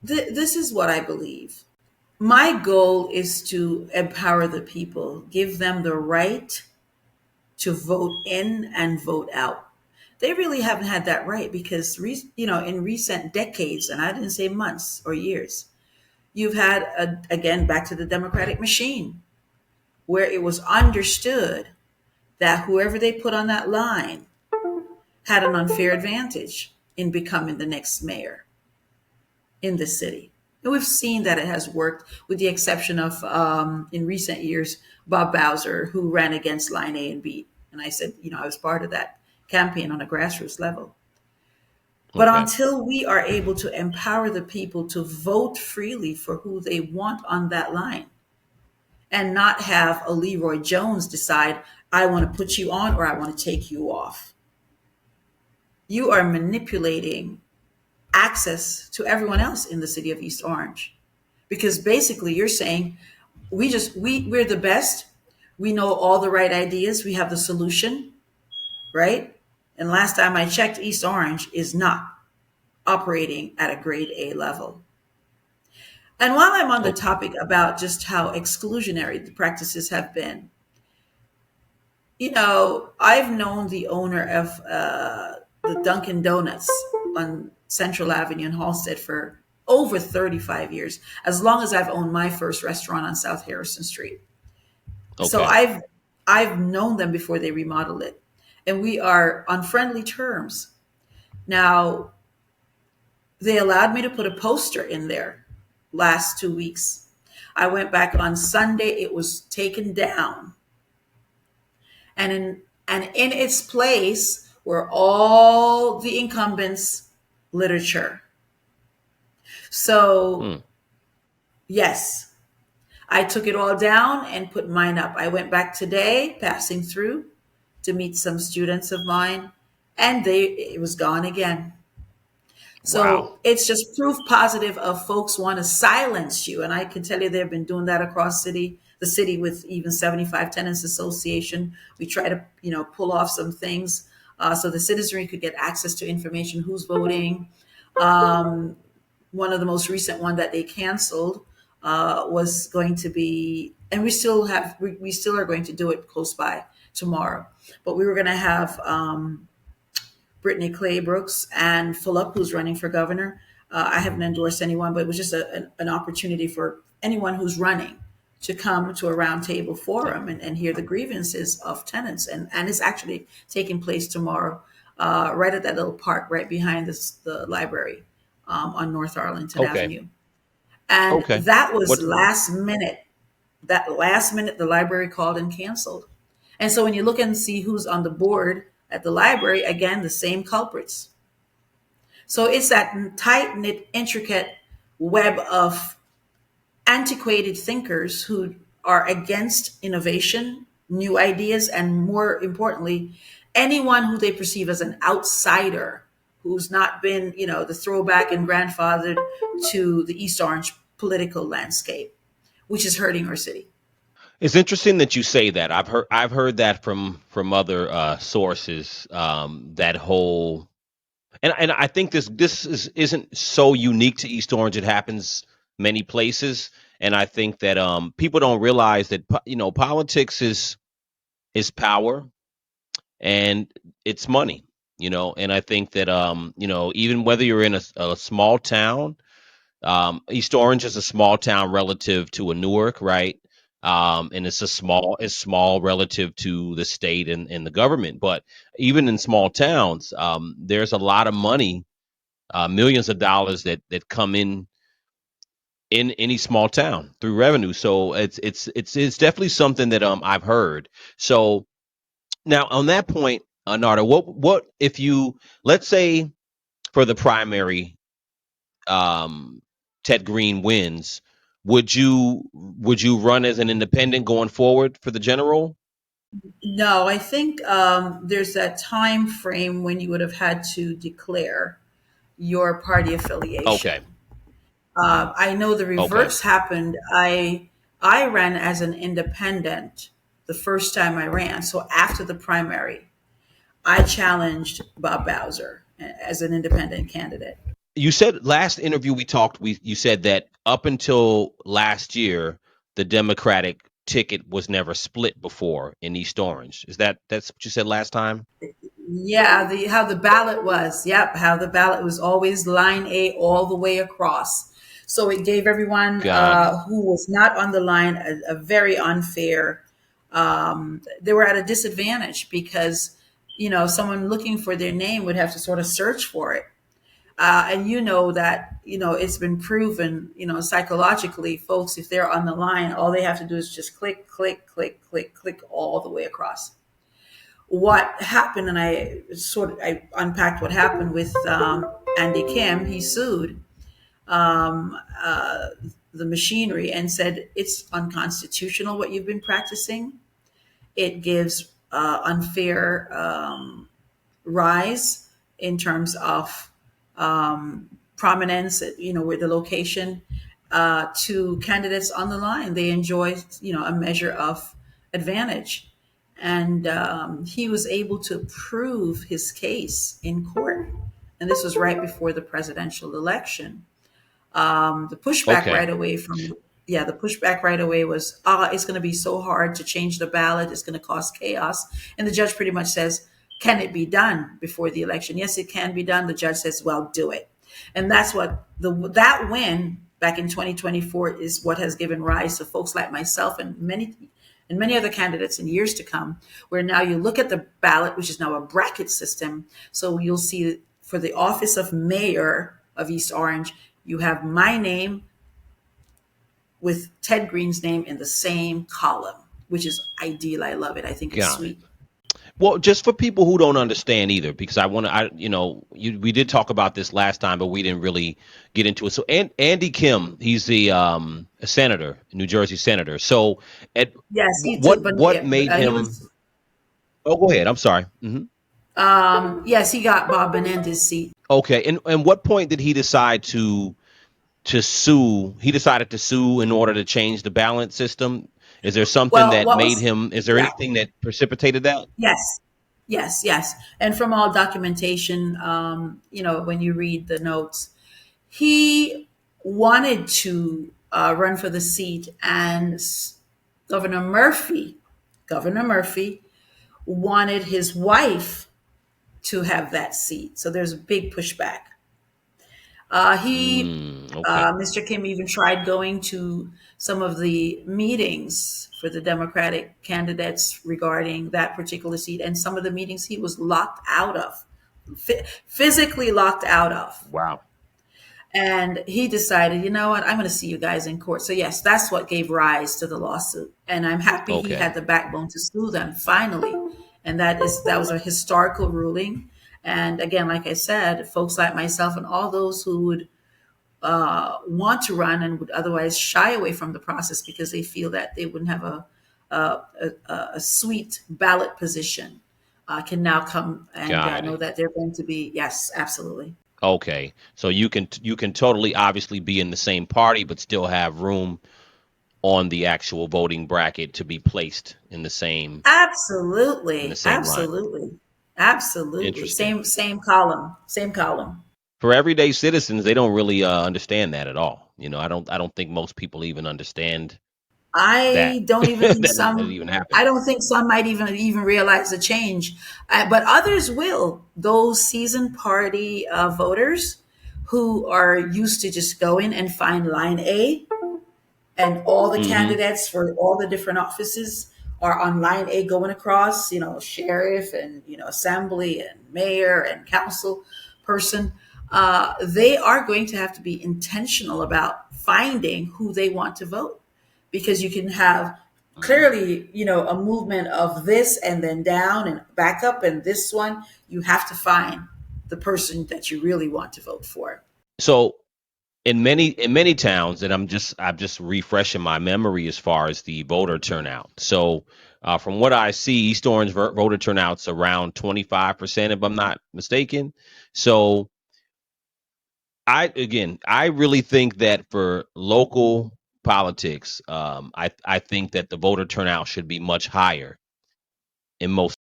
This is what I believe. My goal is to empower the people, give them the right to vote in and vote out. They really haven't had that right because, in recent decades, and I didn't say months or years, you've had, again, back to the democratic machine, where it was understood that whoever they put on that line had an unfair advantage in becoming the next mayor in the city. And we've seen that it has worked, with the exception of, in recent years, Bob Bowser, who ran against line A and B. And I said, I was part of that campaign on a grassroots level. But Okay. until we are able to empower the people to vote freely for who they want on that line, and not have a Leroy Jones decide, I want to put you on or I want to take you off, you are manipulating access to everyone else in the city of East Orange. Because basically you're saying, we're the best, we know all the right ideas, we have the solution, right? And last time I checked, East Orange is not operating at a grade A level. And while I'm on the Okay. topic about just how exclusionary the practices have been, I've known the owner of the Dunkin' Donuts on Central Avenue in Halstead for over 35 years, as long as I've owned my first restaurant on South Harrison Street. So Okay. I've known them before they remodeled it, and we are on friendly terms. Now, they allowed me to put a poster in there last 2 weeks. I went back on Sunday, it was taken down. And in its place were all the incumbents' literature. So, Hmm. yes, I took it all down and put mine up. I went back today, passing through to meet some students of mine, and it was gone again. Wow. So it's just proof positive of folks want to silence you. And I can tell you they've been doing that across the city with even 75 Tenants Association. We try to, pull off some things so the citizenry could get access to information, who's voting. Um, One of the most recent one that they canceled was going to be, and we still are going to do it close by tomorrow. But we were going to have Brittany Claybrooks and Phillip, who's running for governor. I haven't endorsed anyone, but it was just an opportunity for anyone who's running to come to a roundtable forum and hear the grievances of tenants. And it's actually taking place tomorrow, right at that little park right behind the library on North Arlington Okay. Avenue. And Okay. that was What? last minute. That last minute, the library called and canceled. And so when you look and see who's on the board at the library, again, the same culprits. So it's that tight knit, intricate web of antiquated thinkers who are against innovation, new ideas, and more importantly, anyone who they perceive as an outsider who's not been, the throwback and grandfathered to the East Orange political landscape, which is hurting our city. It's interesting that you say that. I've heard that from other sources. That whole and I think this isn't so unique to East Orange. It happens many places, and I think that people don't realize that politics is power and it's money. And I think that even whether you're in a small town. East Orange is a small town relative to a Newark, right? And it's small relative to the state and the government. But even in small towns, there's a lot of money, millions of dollars that come in any small town through revenue. So it's definitely something that I've heard. So now on that point, Narda, what if you, let's say, for the primary, um, Ted Green wins, would you run as an independent going forward for the general? No, I think there's that time frame when you would have had to declare your party Okay, affiliation. I know the okay, reverse happened. I ran as an independent the first time I ran. So after the primary, I challenged Bob Bowser as an independent candidate. You said last interview we talked, you said that up until last year, the Democratic ticket was never split before in East Orange. That's what you said last time? Yeah, the how the ballot was. Yep, how the ballot was always line A all the way across. So it gave everyone Got it. who was not on the line a very unfair. They were at a disadvantage because someone looking for their name would have to sort of search for it. And that it's been proven psychologically, folks, if they're on the line, all they have to do is just click, click, click, click, click all the way across. What happened, and I unpacked what happened with Andy Kim. He sued um, uh, the machinery and said it's unconstitutional what you've been practicing. It gives unfair rise in terms of prominence, where the location to candidates on the line. They enjoy, a measure of advantage. And he was able to prove his case in court. And this was right before the presidential election. The pushback Okay. right away from yeah, the pushback right away was, it's going to be so hard to change the ballot. It's going to cause chaos. And the judge pretty much says, can it be done before the election? Yes, it can be done. The judge says, well, do it. And that's what that win back in 2024 is what has given rise to folks like myself and many other candidates in years to come, where now you look at the ballot, which is now a bracket system. So you'll see for the office of mayor of East Orange, you have my name with Ted Green's name in the same column, which is ideal. I love it. I think it's Got it. sweet. Well, just for people who don't understand either, because I want to, we did talk about this last time, but we didn't really get into it. So, Andy Kim, he's a senator, New Jersey senator. So, at Yes, he took, what made he him? was. Oh, go ahead. I'm sorry. Yes, he got Bob Menendez seat. Okay, and what point did he decide to sue? He decided to sue in order to change the balance system. Is there something Well, that what made was him? Is there yeah, anything that precipitated that? yes, yes, yes, and from all documentation, when you read the notes, he wanted to run for the seat, and Governor Murphy, Governor Murphy wanted his wife to have that seat. So there's a big pushback. Okay. Mr. Kim even tried going to some of the meetings for the Democratic candidates regarding that particular seat, and some of the meetings he was locked out of, physically locked out of. Wow. And he decided, you know what, I'm going to see you guys in court. So, yes, that's what gave rise to the lawsuit. And I'm happy he Okay. had the backbone to sue them finally. And that was a historical ruling. And again, like I said, folks like myself and all those who would want to run and would otherwise shy away from the process because they feel that they wouldn't have a sweet ballot position can now come and Got know it. that they're going to be, yes, absolutely. Okay. So you can totally obviously be in the same party, but still have room on the actual voting bracket to be placed in the Absolutely, same line. absolutely, absolutely. Interesting. Same column, same column. For everyday citizens, they don't really understand that at all. I don't think most people even understand that I don't even think that it some. even I happened. don't think some might even realize the change, but others will. Those seasoned party voters who are used to just go in and find line A, and all the Hmm. candidates for all the different offices are on line A going across, sheriff and, assembly and mayor and council person. They are going to have to be intentional about finding who they want to vote because you can have clearly, a movement of this and then down and back up and this one. You have to find the person that you really want to vote for. So in many towns, and I'm just refreshing my memory as far as the voter turnout. So from what I see, East Orange voter turnout's around 25%, if I'm not mistaken. So I really think that for local politics, I think that the voter turnout should be much higher in most